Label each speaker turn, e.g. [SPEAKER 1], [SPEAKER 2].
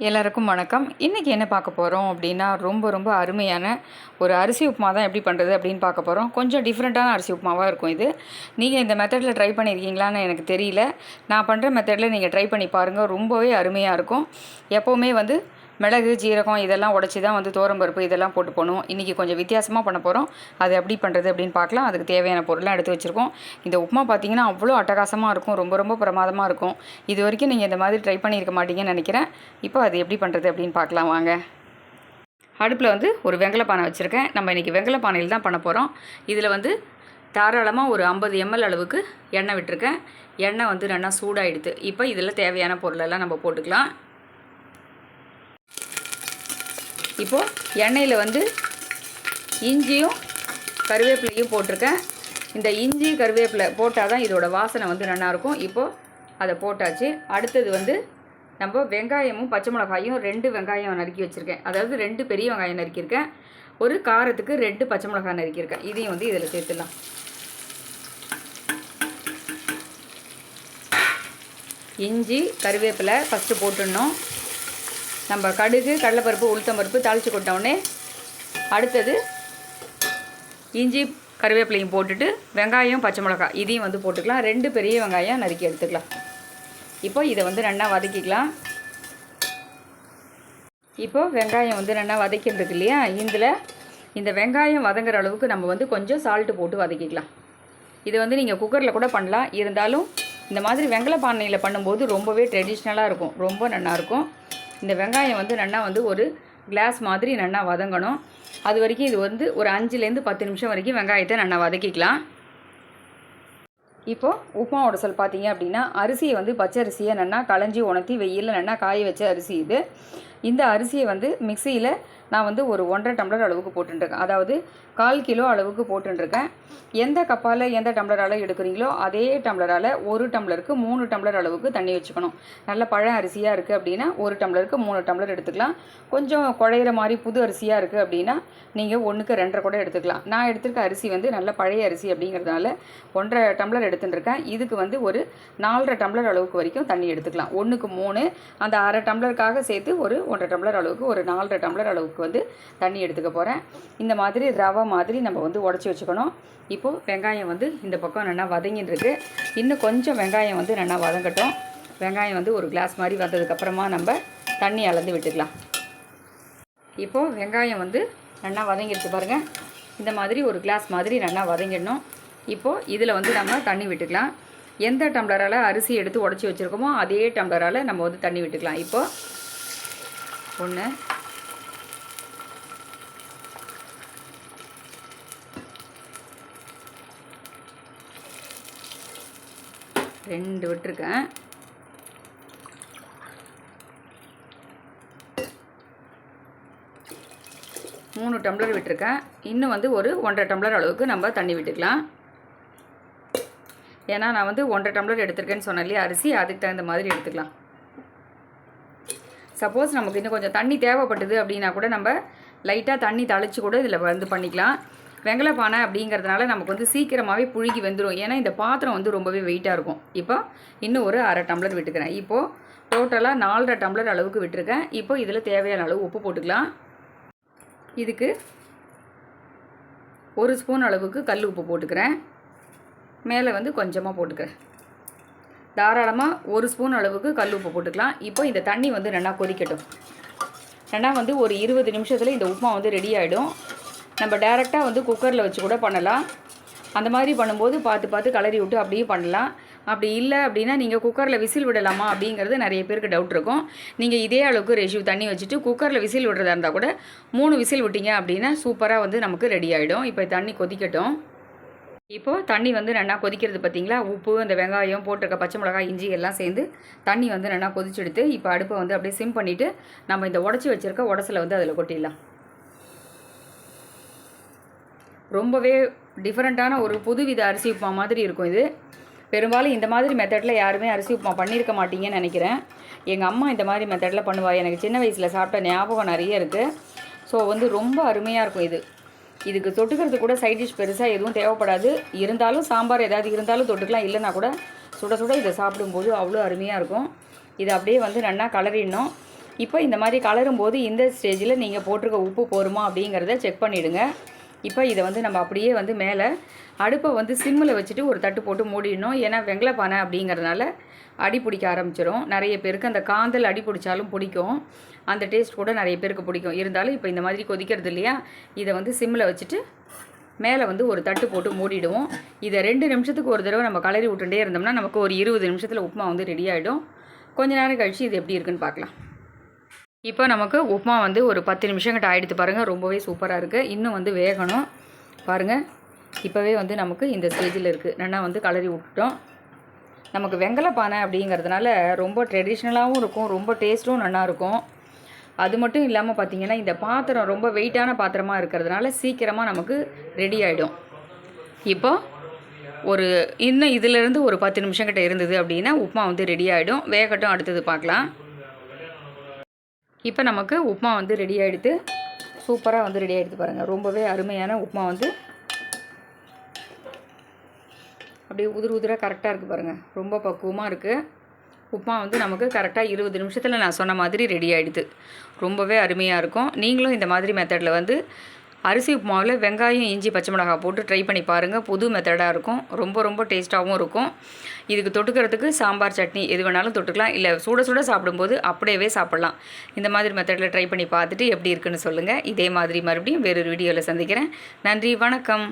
[SPEAKER 1] எல்லாருக்கும் வணக்கம். இன்றைக்கி என்ன பார்க்க போகிறோம் அப்படின்னா, ரொம்ப அருமையான ஒரு அரிசி உப்புமா தான் எப்படி பண்ணுறது அப்படின்னு பார்க்க போகிறோம். கொஞ்சம் டிஃப்ரெண்ட்டான அரிசி உப்புமாவாக இருக்கும் இது. நீங்கள் இந்த மெத்தடில் ட்ரை பண்ணியிருக்கீங்களான்னு எனக்கு தெரியல. நான் பண்ணுற மெத்தடில் நீங்கள் ட்ரை பண்ணி பாருங்கள். ரொம்பவே அருமையாக இருக்கும். எப்போவுமே மிளகு, ஜீரகம் இதெல்லாம் உடச்சி தான் துவரம்பருப்பு இதெல்லாம் போட்டு போகணும். இன்றைக்கி கொஞ்சம் வித்தியாசமாக பண்ண போகிறோம். அது எப்படி பண்ணுறது அப்படின்னு பார்க்கலாம். அதுக்கு தேவையான பொருள்லாம் எடுத்து வச்சுருக்கோம். இந்த உப்புமா பார்த்திங்கன்னா அவ்வளோ அட்டகாசமாக இருக்கும். ரொம்ப பிரமாதமாக இருக்கும். இது வரைக்கும் நீங்கள் இந்த மாதிரி ட்ரை பண்ணியிருக்க மாட்டீங்கன்னு நினைக்கிறேன். இப்போ அது எப்படி பண்ணுறது அப்படின்னு பார்க்கலாம் வாங்க. அடுப்பில் ஒரு வெங்கல பானை வச்சுருக்கேன். நம்ம இன்றைக்கி வெங்கல பானையில் தான் பண்ண போகிறோம். இதில் தாராளமாக ஒரு 50 ml அளவுக்கு எண்ணெய் விட்டுருக்கேன். எண்ணெய் நல்லா சூடாகிடுது. இப்போ இதில் தேவையான பொருளெல்லாம் நம்ம போட்டுக்கலாம். இப்போது எண்ணெயில் இஞ்சியும் கருவேப்பிலையும் போட்டிருக்கேன். இந்த இஞ்சி கருவேப்பிலை போட்டால் தான் இதோட வாசனை நல்லாயிருக்கும். இப்போது அதை போட்டாச்சு. அடுத்தது நம்ம வெங்காயமும் பச்சை மிளகாயும் 2 வெங்காயம் நறுக்கி வச்சுருக்கேன். அதாவது 2 பெரிய வெங்காயம் நறுக்கியிருக்கேன். ஒரு காரத்துக்கு 2 பச்சை மிளகாய் நறுக்கியிருக்கேன். இதையும் இதில் சேர்த்துடலாம். இஞ்சி கருவேப்பிலை ஃபஸ்ட்டு போட்டுடணும். நம்ம கடுகு, கடலைப்பருப்பு, உளுத்தம்பருப்பு தாளித்து கொட்டோடனே அடுத்தது இஞ்சி கருவேப்பிலையும் போட்டுட்டு வெங்காயம் பச்சை மிளகாய் இதையும் போட்டுக்கலாம். 2 பெரிய வெங்காயம் நறுக்கி எடுத்துக்கலாம். இப்போ இதை நல்லா வதக்கிக்கலாம். இப்போது வெங்காயம் நல்லா வதக்கிட்டு இல்லையா, இந்த வெங்காயம் வதங்குற அளவுக்கு நம்ம கொஞ்சம் சால்ட்டு போட்டு வதக்கிக்கலாம். இதை நீங்கள் குக்கரில் கூட பண்ணலாம். இருந்தாலும் இந்த மாதிரி வெங்கல பானையில் பண்ணும்போது ரொம்பவே ட்ரெடிஷ்னலாக இருக்கும். ரொம்ப நல்லாயிருக்கும். இந்த வெங்காயம் நல்லா ஒரு கிளாஸ் மாதிரி நல்லா வதங்கணும். அது வரைக்கும் இது ஒரு 5லேருந்து 10 நிமிஷம் வரைக்கும் வெங்காயத்தை நல்லா வதக்கிக்கலாம். இப்போது உப்புமா உடசல் பார்த்தீங்க அப்படின்னா, அரிசியை பச்சை அரிசியை நல்லா களைஞ்சி உணர்த்தி வெயிலில் நல்லா காய வச்ச அரிசி இது. இந்த அரிசியை மிக்சியில் நான் ஒரு 1.5 டம்ளர் அளவுக்கு போட்டுருக்கேன். அதாவது 1/4 கிலோ அளவுக்கு போட்டுருக்கேன். எந்த கப்பால் எந்த டம்ளரால் எடுக்கிறீங்களோ அதே டம்ளரால் 1 டம்ளருக்கு 3 டம்ளர் அளவுக்கு தண்ணி வச்சுக்கணும். நல்ல பழ அரிசியாக இருக்குது அப்படின்னா 1 டம்ளருக்கு 3 டம்ளர் எடுத்துக்கலாம். கொஞ்சம் குழையிற மாதிரி புது அரிசியாக இருக்குது அப்படின்னா நீங்கள் 1க்கு 2.5 கூட எடுத்துக்கலாம். நான் எடுத்துருக்க அரிசி நல்ல பழைய அரிசி அப்படிங்கிறதுனால 1.5 டம்ளர் எடுத்துட்டுருக்கேன். இதுக்கு ஒரு 4.5 டம்ளர் அளவுக்கு வரைக்கும் தண்ணி எடுத்துக்கலாம். 1க்கு 3, அந்த 1/2 டம்ளருக்காக சேர்த்து ஒரு 1.5 டம்ளர் அளவுக்கு ஒரு 4.5 டம்ளர் அளவுக்கு தண்ணி எடுத்துக்க போகிறேன். இந்த மாதிரி ரவை மாதிரி நம்ம உடச்சி வச்சுக்கணும். இப்போது வெங்காயம் இந்த பக்கம் நல்லா வதங்கின்னு இருக்குது. இன்னும் கொஞ்சம் வெங்காயம் நல்லா வதங்கட்டும். வெங்காயம் ஒரு கிளாஸ் மாதிரி வந்ததுக்கப்புறமா நம்ம தண்ணி அளந்து விட்டுக்கலாம். இப்போது வெங்காயம் நல்லா வதங்கிடுச்சு பாருங்கள். இந்த மாதிரி ஒரு கிளாஸ் மாதிரி நல்லா வதங்கிடணும். இப்போது இதில் நம்ம தண்ணி விட்டுக்கலாம். எந்த டம்ளரால் அரிசி எடுத்து உடச்சி வச்சுருக்கோமோ அதே டம்ளரால் நம்ம தண்ணி விட்டுக்கலாம். இப்போது 1 2 விட்டுருக்கேன். 3 டம்ளர் விட்டுருக்கேன். இன்னும் ஒரு 1.5 டம்ளர் அளவுக்கு நம்ம தண்ணி விட்டுக்கலாம். ஏன்னா நான் 1.5 டம்ளர் எடுத்துருக்கேன்னு சொன்னேன் இல்லையா அரிசி, அதுக்கு தகுந்த மாதிரி எடுத்துக்கலாம். சப்போஸ் நமக்கு இன்னும் கொஞ்சம் தண்ணி தேவைப்பட்டது அப்படின்னா கூட நம்ம லைட்டாக தண்ணி தளிச்சு கூட இதில் பண்ணிக்கலாம். வெங்கல பானை அப்படிங்கிறதுனால நமக்கு சீக்கிரமாகவே புழுகி வந்துடும். ஏன்னா இந்த பாத்திரம் ரொம்பவே வெயிட்டாக இருக்கும். இப்போ இன்னும் ஒரு 1/2 டம்ளர் விட்டுக்கிறேன். இப்போது டோட்டலாக 4.5 டம்ளர் அளவுக்கு விட்டுருக்கேன். இப்போ இதில் தேவையான அளவு உப்பு போட்டுக்கலாம். இதுக்கு 1 ஸ்பூன் அளவுக்கு கல் உப்பு போட்டுக்கிறேன். மேலே கொஞ்சமாக போட்டுக்கிறேன். தாராளமாக 1 ஸ்பூன் அளவுக்கு கல் உப்பு போட்டுக்கலாம். இப்போ இந்த தண்ணி நல்லா கொதிக்கட்டும். நல்லா ஒரு 20 நிமிஷத்தில் இந்த உப்புமா ரெடி ஆகிடும். நம்ம டேரெக்டாக குக்கரில் வச்சு கூட பண்ணலாம். அந்த மாதிரி பண்ணும்போது பார்த்து கலரி விட்டு அப்படியே பண்ணலாம். அப்படி இல்லை அப்படின்னா நீங்கள் குக்கரில் விசில் விடலாமா அப்படிங்கிறது நிறைய பேருக்கு டவுட் இருக்கும். நீங்கள் இதே அளவுக்கு ரேஷியோ தண்ணி வச்சுட்டு குக்கரில் விசில் விடுறதா இருந்தால் கூட 3 விசில் விட்டீங்க அப்படின்னா சூப்பராக நமக்கு ரெடி ஆகிடும். இப்போ தண்ணி கொதிக்கட்டும். இப்போது தண்ணி நல்லா கொதிக்கிறது பார்த்திங்களா. உப்பு, அந்த வெங்காயம் போட்டிருக்க பச்சை மிளகாய், இஞ்சி எல்லாம் சேர்ந்து தண்ணி நல்லா கொதிச்செடுத்து இப்போ அடுப்பை அப்படியே சிம் பண்ணிவிட்டு நம்ம இந்த உடச்சி வச்சுருக்க உடசில் அதில் கொட்டிடலாம். ரொம்பவே டிஃப்ரெண்ட்டான ஒரு புதுவித அரிசி உப்புமா மாதிரி இருக்கும் இது. பெரும்பாலும் இந்த மாதிரி மெத்தடில் யாருமே அரிசி உப்புமா பண்ணியிருக்க மாட்டீங்கன்னு நினைக்கிறேன். எங்கள் அம்மா இந்த மாதிரி மெத்தடில் பண்ணுவாள். எனக்கு சின்ன வயசில் சாப்பிட்ட ஞாபகம் நிறைய இருக்குது. ஸோ ரொம்ப அருமையாக இருக்கும். இதுக்கு தொட்டுக்கிறது கூட சைட் டிஷ் பெருசாக எதுவும் தேவைப்படாது. இருந்தாலும் சாம்பார் ஏதாவது இருந்தாலும் தொட்டுக்கலாம். இல்லைனா கூட சுட சுட இதை சாப்பிடும்போது அவ்வளோ அருமையாக இருக்கும். இதை அப்படியே நல்லா கலரிடணும். இப்போ இந்த மாதிரி கலரும் போது இந்த ஸ்டேஜில் நீங்கள் போட்டிருக்க உப்பு போருமா அப்படிங்கிறத செக் பண்ணிவிடுங்க. இப்போ இதை வந்து நம்ம அப்படியே வந்து மேலே அடுப்பை வந்து சிம்மில் வச்சுட்டு ஒரு தட்டு போட்டு மூடிடணும். ஏன்னா வெங்கலப்பானை அப்படிங்கிறதுனால அடி பிடிக்க ஆரம்பிச்சிடும். நிறைய பேருக்கு அந்த காந்தல் அடி பிடிச்சாலும் பிடிக்கும், அந்த டேஸ்ட் கூட நிறைய பேருக்கு பிடிக்கும். இருந்தாலும் இப்போ இந்த மாதிரி கொதிக்கிறது இல்லையா, இதை வந்து சிம்மில் வச்சுட்டு மேலே வந்து ஒரு தட்டு போட்டு மூடிடுவோம். இதை 2 நிமிஷத்துக்கு ஒரு தடவை நம்ம கலரி விட்டுட்டே இருந்தோம்னா நமக்கு ஒரு 20 நிமிஷத்தில் உப்புமா வந்து ரெடி ஆகிடும். கொஞ்ச நேரம் கழித்து இது எப்படி இருக்குன்னு பார்க்கலாம். இப்போ நமக்கு உப்புமா வந்து ஒரு 10 நிமிஷம் கிட்ட ஆகிடுத்து பாருங்கள். ரொம்பவே சூப்பராக இருக்குது. இன்னும் வந்து வேகணும் பாருங்கள். இப்போவே வந்து நமக்கு இந்த ஸ்டேஜில் இருக்குது. நல்லா வந்து கலரி விட்டுட்டோம். நமக்கு வெங்கலப்பானை அப்படிங்கிறதுனால ரொம்ப ட்ரெடிஷ்னலாகவும் இருக்கும், ரொம்ப டேஸ்ட்டும் நல்லாயிருக்கும். அது மட்டும் இல்லாமல் பார்த்திங்கன்னா இந்த பாத்திரம் ரொம்ப வெயிட்டான பாத்திரமாக இருக்கிறதுனால சீக்கிரமாக நமக்கு ரெடி ஆகிடும். இப்போ இன்னும் இதிலேருந்து ஒரு 10 நிமிஷம் கிட்ட இருந்தது அப்படின்னா உப்புமா வந்து ரெடி ஆகிடும். வேகட்டும், அடுத்தது பார்க்கலாம். இப்போ நமக்கு உப்புமா வந்து ரெடி ஆகிடுது. சூப்பராக வந்து ரெடி ஆகிடுது பாருங்கள். ரொம்பவே அருமையான உப்புமா வந்து அப்படியே உதிராக கரெக்டாக இருக்குது பாருங்கள். ரொம்ப பக்குவமாக இருக்குது. உப்புமா வந்து நமக்கு கரெக்டாக 20 நிமிஷத்தில் நான் சொன்ன மாதிரி ரெடி ஆகிடுது. ரொம்பவே அருமையாக இருக்கும். நீங்களும் இந்த மாதிரி மெத்தடில் வந்து அரிசி உப்புமாவில் வெங்காயம், இஞ்சி, பச்சை மிளகாய் போட்டு ட்ரை பண்ணி பாருங்கள். புது மெத்தடாக இருக்கும். ரொம்ப டேஸ்ட்டாகவும் இருக்கும். இதுக்கு தொட்டுக்கிறதுக்கு சாம்பார், சட்னி எது வேணாலும் தொட்டுக்கலாம். இல்லை சுட சாப்பிடும்போது அப்படியே சாப்பிட்லாம். இந்த மாதிரி மெத்தடில் ட்ரை பண்ணி பார்த்துட்டு எப்படி இருக்குன்னு சொல்லுங்கள். இதே மாதிரி மறுபடியும் வேறொரு வீடியோவில் சந்திக்கிறேன். நன்றி, வணக்கம்.